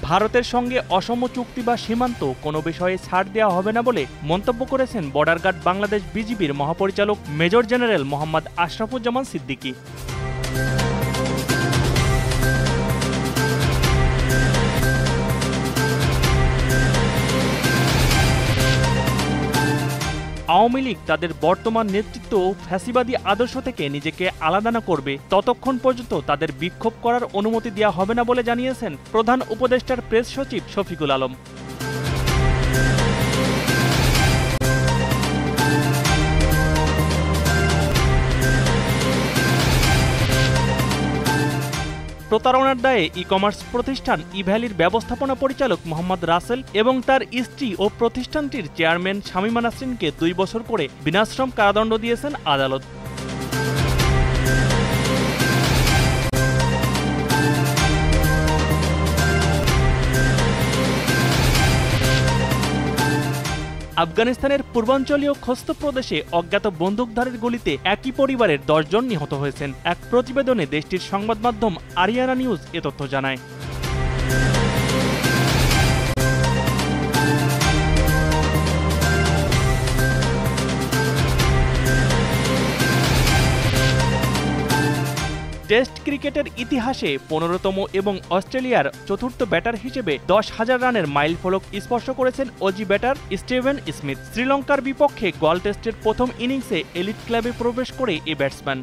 ভারতের সঙ্গে অসম চুক্তি বা সীমান্ত কোনো বিষয়ে ছাড় দেওয়া হবে না বলে মন্তব্য করেছেন বর্ডার গার্ড বাংলাদেশ বিজিবির মহাপরিচালক মেজর জেনারেল মোহাম্মদ আশরাফুজ্জামান সিদ্দিকী। আওয়ামী লীগ তাদের বর্তমান নেতৃত্ব ও ফ্যাসিবাদী আদর্শ থেকে নিজেকে আলাদা না করবে ততক্ষণ পর্যন্ত তাদের বিক্ষোভ করার অনুমতি দেওয়া হবে না বলে জানিয়েছেন প্রধান উপদেষ্টার প্রেস সচিব শফিকুল আলম। প্রতারণার দায়ে ই-কমার্স প্রতিষ্ঠান ইভ্যালির ব্যবস্থাপনা পরিচালক মোহাম্মদ রাসেল এবং তার স্ত্রী ও প্রতিষ্ঠানটির চেয়ারম্যান শামীমা নাসরিনকে 2 বছর করে বিনাশ্রম কারাদণ্ড দিয়েছেন আদালত। আফগানিস্তানের পূর্বাঞ্চলীয় খোস্ত প্রদেশে অজ্ঞাত বন্দুকধারীর গুলিতে একই পরিবারের 10 জন নিহত হয়েছেন। এক প্রতিবেদনে দেশটির সংবাদ মাধ্যম আরিয়ানা নিউজ এ তথ্য জানায়। টেস্ট ক্রিকেটের ইতিহাসে 15তম এবং অস্ট্রেলিয়ার চতুর্থ ব্যাটার হিসেবে 10,000 রানের মাইলফলক স্পর্শ করেছেন অজি ব্যাটার স্টিভেন স্মিথ। শ্রীলঙ্কার বিপক্ষে গল টেস্টের প্রথম ইনিংসে এলিট ক্লাবে প্রবেশ করে এই ব্যাটসম্যান।